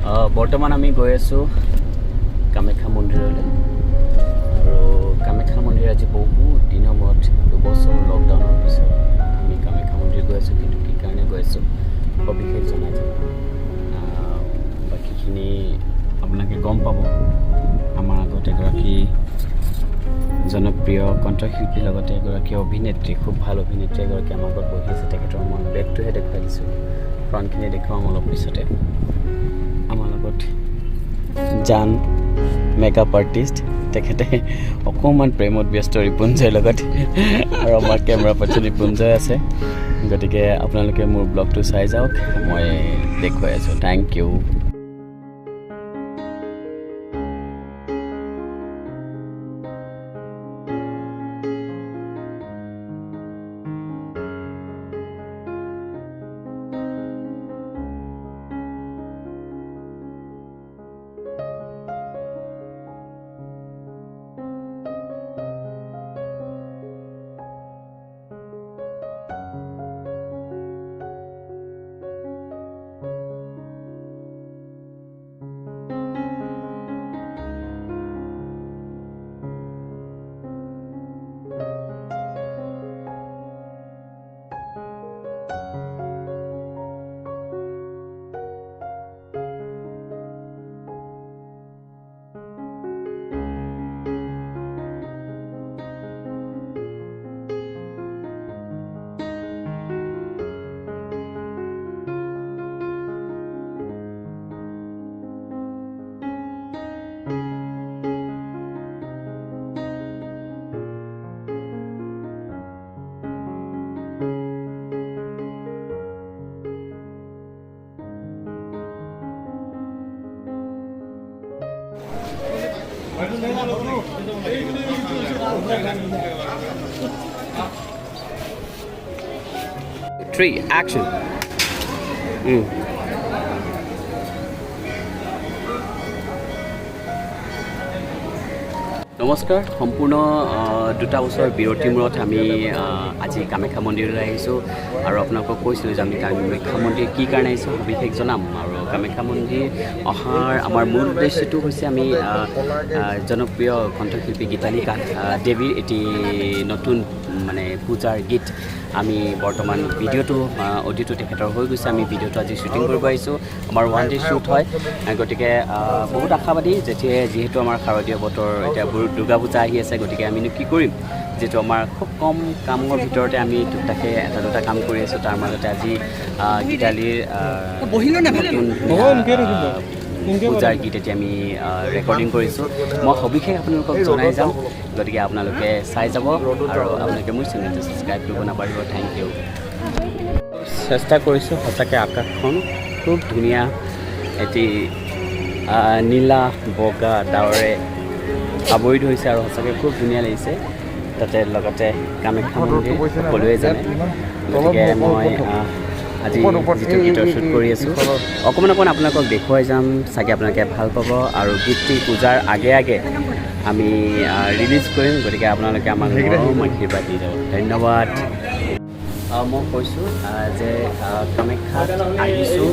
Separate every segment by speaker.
Speaker 1: বৰ্তমান আমি গৈ আছোঁ কামাখ্যা মন্দিৰলৈ আৰু কামাখ্যা মন্দিৰ আজি বহুত দিনৰ মূৰত 2 বছৰ লকডাউনৰ পিছত আমি কামাখ্যা মন্দিৰ গৈ আছোঁ কিন্তু কি কাৰণে গৈ আছোঁ সবিশেষ জনাই যাম বাকীখিনি আপোনালোকে গম পাব আমাৰ আগত এগৰাকী জনপ্ৰিয় কণ্ঠশিল্পীৰ লগতে এগৰাকী অভিনেত্ৰী খুব ভাল অভিনেত্ৰী এগৰাকী আমাৰ আগত বহি আছে তেখেতৰ মই বেগটোহে দেখুৱাই দিছোঁ ফ্ৰণ্টখিনি দেখুৱাম অলপ পিছতে আমাৰ লগত জান মেকআপ আৰ্টিষ্ট তেখেতে অকণমান প্ৰেমত ব্যস্ত ৰিপুঞ্জয়ৰ লগত আৰু আমাৰ কেমেৰা পাৰ্চন ৰিপুঞ্জয় আছে গতিকে আপোনালোকে মোৰ ব্লগটো চাই যাওক মই দেখুৱাই আছোঁ থেংক ইউ Three, action. নমস্কাৰ সম্পূৰ্ণ 2 বছৰ বিৰতিৰ মূৰত আমি আজি কামাখ্যা মন্দিৰলৈ আহিছোঁ আৰু আপোনালোকক কৈছিলোঁ যে আমি কামাখ্যা মন্দিৰ কি কাৰণে আহিছোঁ বিশেষ জনাম আৰু কামাখ্যা মন্দিৰ অহাৰ আমাৰ মূল উদ্দেশ্যটো হৈছে আমি জনপ্ৰিয় কণ্ঠশিল্পী গীতালি দেৱীৰ এটি নতুন মানে পূজাৰ গীত আমি বৰ্তমান ভিডিঅ'টো অডিঅ'টো তেখেতৰ হৈ গৈছে আমি ভিডিঅ'টো আজি শ্বুটিং কৰিব আহিছোঁ আমাৰ 1 ডে শ্বুট হয় গতিকে বহুত আশাবাদী যিহেতু আমাৰ শাৰদীয় বতৰ এতিয়া দুৰ্গা পূজা আহি আছে গতিকে আমিনো কি কৰিম যিহেতু আমাৰ খুব কম কামৰ ভিতৰতে আমি টুকটাকে এটা দুটা কাম কৰি আছোঁ তাৰ মাজতে আজি গীতালিৰ পূজাৰ গীত এতিয়া আমি ৰেকৰ্ডিং কৰিছোঁ মই সবিশেষ আপোনালোকক জনাই যাম গতিকে আপোনালোকে চাই যাব আৰু আপোনালোকে মোৰ চেনেলটো ছাবস্ক্ৰাইব কৰিব নাপাৰিব থেংক ইউ চেষ্টা কৰিছোঁ সঁচাকৈ আকাশখন খুব ধুনীয়া এটি নীলা বগা ডাৱৰে আৱৰি ধৰিছে আৰু সঁচাকৈ খুব ধুনীয়া লাগিছে তাতে লগতে কামাখ্যা মন্দিৰ সকলোৱে জানে গতিকে মই আজি যিটো গীতৰ শ্বুট কৰি আছোঁ অকণমান আপোনালোকক দেখুৱাই যাম চাগে আপোনালোকে ভাল পাব আৰু গীতটি পূজাৰ আগে আগে আমি ৰিলিজ কৰিম গতিকে আপোনালোকে আমাক আশীৰ্বাদ দি যাব ধন্যবাদ মই কৈছোঁ যে কামাখ্যাত আহিছোঁ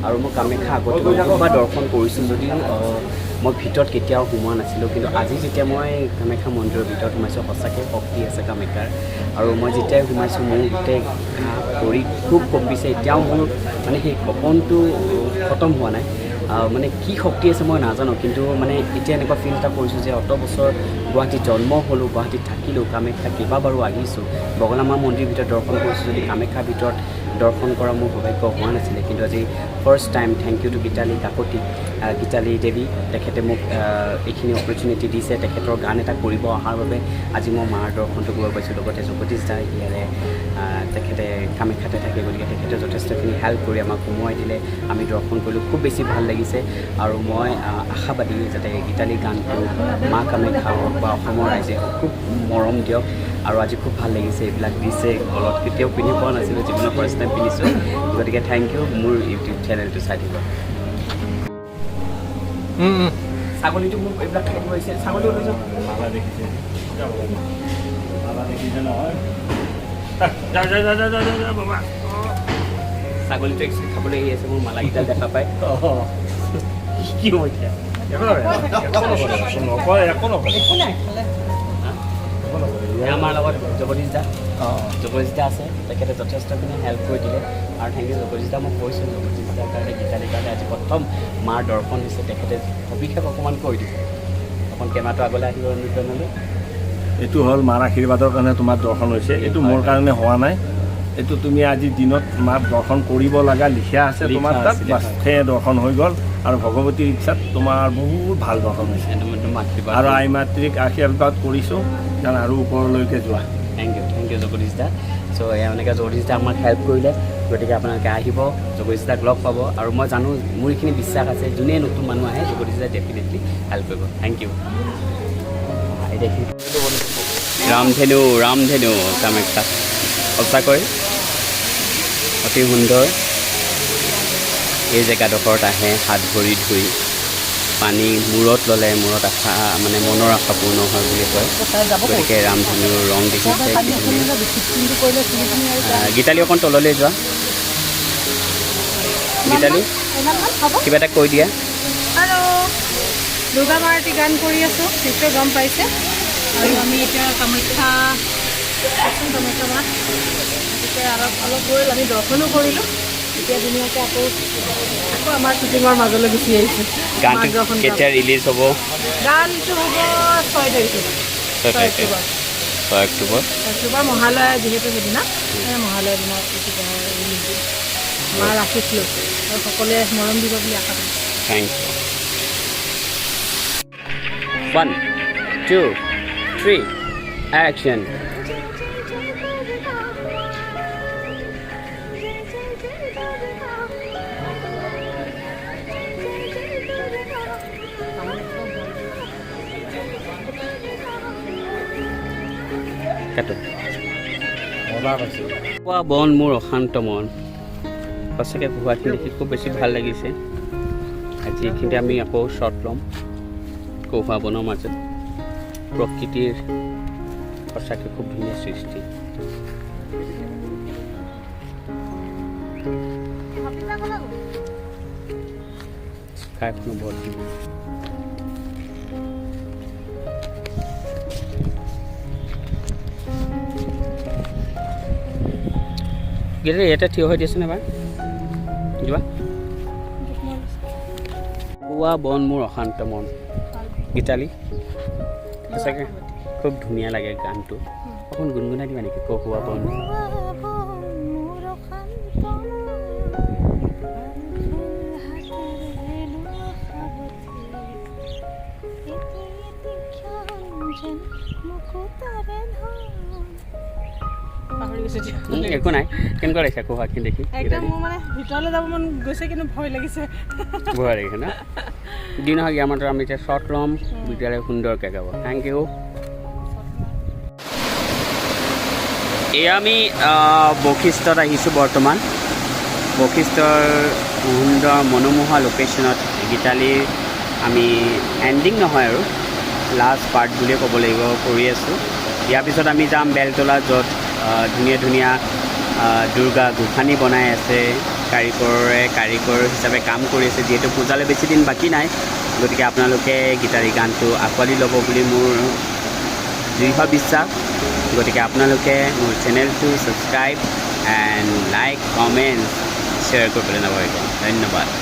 Speaker 1: আৰু মই কামাখ্যা আগতে বহুতবাৰ দৰ্শন কৰিছোঁ যদিও মই ভিতৰত কেতিয়াও সোমোৱা নাছিলোঁ কিন্তু আজি যেতিয়া মই কামাখ্যা মন্দিৰৰ ভিতৰত সোমাইছোঁ সঁচাকৈ শক্তি আছে কামাখ্যাৰ আৰু মই যেতিয়াই সোমাইছোঁ মোৰ গোটেই ঘাঁ ভৰি খুব কঁপিছে এতিয়াও মোৰ মানে সেই কঁপনটো খতম হোৱা নাই মানে কি শক্তি আছে মই নাজানো কিন্তু মানে এতিয়া এনেকুৱা ফিল এটা কৰিছোঁ যে অত বছৰ গুৱাহাটীত জন্ম হ'লোঁ গুৱাহাটীত থাকিলোঁ কামাখ্যা কেইবাবাৰো আহিছোঁ বগলামাৰ মন্দিৰৰ ভিতৰত দৰ্শন কৰিছোঁ যদি কামাখ্যাৰ ভিতৰত দৰ্শন কৰা মোৰ সৌভাগ্য হোৱা নাছিলে কিন্তু আজি first time thank you to Gitali Kakati Gitali Devi তেখেতে মোক এইখিনি অপৰচুনিটি দিছে তেখেতৰ গান এটা কৰিব অহাৰ বাবে আজি মই মাৰ দৰ্শনটো কৰিব পাৰিছোঁ লগতে জগদীশ দা ইয়াৰে তেখেতে কামাখ্যাতে থাকে গতিকে তেখেতে যথেষ্টখিনি হেল্প কৰি আমাক সোমোৱাই দিলে আমি দৰ্শন কৰিলোঁ খুব বেছি ভাল লাগিছে আৰু মই আশাবাদী যাতে গীতালি গানটো মা কামাখ্যা হওক বা অসমৰ ৰাইজে হওক খুব মৰম দিয়ক আৰু আজি খুব ভাল লাগিছে এইবিলাক দিছে গলত কেতিয়াও পিন্ধি পোৱা নাছিলোঁ জীৱনৰ ফাৰ্ষ্ট টাইম পিন্ধিছোঁ গতিকে থেংক ইউ মোৰ ইউটিউব চেনেলটো চাই দিব ছাগলীটো মোক এইবিলাক খাই দিব আহিছে ছাগলী ওলাইছোঁ মালা দেখিছে নহয় ছাগলীটো এক্সুৱেলি খাবলৈ আহি আছে মোৰ মালাকেইডাল দেখা পায়
Speaker 2: কি হ'ব এতিয়া একো নকৰে একো নকৰে
Speaker 1: আমাৰ লগত জগদীশ দা আছে তেখেতে যথেষ্টখিনি হেল্প কৰি দিলে আৰু থেংক ইউ জগদীশ দা মই কৈছোঁ জগদীশ দাৰ কাৰণে গীতালীৰ কাৰণে আজি প্ৰথম মাৰ দৰ্শন দিছে তেখেতে সবিশেষ অকণমান কৈ দিব অকণ কেমেৰাটো আগলৈ আহিব অনুৰোধ জনালোঁ
Speaker 2: এইটো হ'ল মাৰ আশীৰ্বাদৰ কাৰণে তোমাৰ দৰ্শন হৈছে এইটো মোৰ কাৰণে হোৱা নাই এইটো তুমি আজি দিনত মাক দৰ্শন কৰিব লগা লিখা আছে তোমাৰ তাত বাছে দৰ্শন হৈ গ'ল আৰু ভগৱতীৰ ইচ্ছাত তোমাৰ বহুত ভাল দৰ্শন হৈছে আৰু আই মাতৃক আশীৰ্বাদ কৰিছোঁ কাৰণ আৰু ওপৰলৈকে যোৱা
Speaker 1: থেংক ইউ জগদীশ দা চ' এনেকৈ জগদীশ দা আমাক হেল্প কৰিলে গতিকে আপোনালোকে আহিব জগদীশ দাক লগ পাব আৰু মই জানো মোৰ এইখিনি বিশ্বাস আছে যোনে নতুন মানুহ আহে জগদীশ দাই ডেফিনেটলি হেল্প কৰিব থেংক ইউ ৰামধেনু কামাখ্যা সঁচাকৈ অতি সুন্দৰ এই জেগাডোখৰত আহে হাত ভৰি ধুই পানী মূৰত ল'লে মূৰত আশা মানে মনৰ আশা পূৰ্ণ হয় বুলি কয় গতিকে ৰামধেনুৰ ৰং দেখিছে গীতালি অকণ তললৈ যোৱা গীতালি কিবা এটা কৈ দিয়া
Speaker 3: আৰু দুৰ্গা মাৰতী গান কৰি আছোঁ নিশ্চয় গম পাইছে আৰু আমি এতিয়া কামাখ্যা মা গতিকে অলপ গৈ আমি দৰ্শনো কৰিলোঁ এতিয়া ধুনীয়াকৈ আকৌ আমাৰ শ্বুটিঙৰ মাজলৈ গুচি আহিছোঁ
Speaker 1: গানটো কেতিয়া ৰিলিজ হ'ব
Speaker 3: গানটো হ'ব 6 তাৰিখে
Speaker 1: 6 অক্টোবৰ
Speaker 3: মহালয়া যিহেতু সেইদিনা মহালয়াৰ দিনা ৰিলিজ মাৰ আশীষ লৈ আৰু সকলোৱে মৰম দিব বুলি আশা কৰিছোঁ
Speaker 1: থেংক ইউ 1 2 3 action কোৱা বন মোৰ অশান্ত মন সঁচাকৈ কোৱাখিনি দেখি খুব বেছি ভাল লাগিছে আজি এইখিনিতে আমি আকৌ শ্বট ল'ম কৌহা বনৰ মাজত প্ৰকৃতিৰ সঁচাকৈ খুব ধুনীয়া সৃষ্টি ঠাইখনো বৰ ধুনীয়া গীতালি ইয়াতে থিয় হৈ দিছেনে এবাৰ যোৱা কোৱা বন মোৰ অশান্ত মন গীতালি সঁচাকৈ খুব ধুনীয়া লাগে গানটো অকণ গুণগুণাই দিবা নেকি কোৱা বন একো নাই কেনেকুৱা লাগিছে কোহাখিনি দেখি
Speaker 3: একদম মোৰ মানে ভিতৰলৈ যাব মন গৈছে কিন্তু ভয় লাগিছে
Speaker 1: ন দিন হয় আমাৰ আমি এতিয়া শ্বট ল'ম বিদ্যালয় সুন্দৰকৈ গাব থেংক ইউ এয়া আমি বশিষ্ঠত আহিছোঁ বৰ্তমান বশিষ্ঠৰ সুন্দৰ মনোমোহা লোকেশ্যনত গীতালিৰ আমি এণ্ডিং নহয় আৰু লাষ্ট পাৰ্ট বুলিয়ে ক'ব লাগিব কৰি আছোঁ ইয়াৰ পিছত আমি যাম বেলতলা য'ত ধুনীয়া ধুনীয়া দুৰ্গা গোঁসানী বনাই আছে কাৰিকৰ হিচাপে কাম কৰি আছে যিহেতু পূজালৈ বেছি দিন বাকী নাই গতিকে আপোনালোকে গীতালি গানটো আঁকোৱালি ল'ব বুলি মোৰ দৃঢ় বিশ্বাস গতিকে আপোনালোকে মোৰ চেনেলটো subscribe and like comment share কৰিবলৈ নাপাহৰিব ধন্যবাদ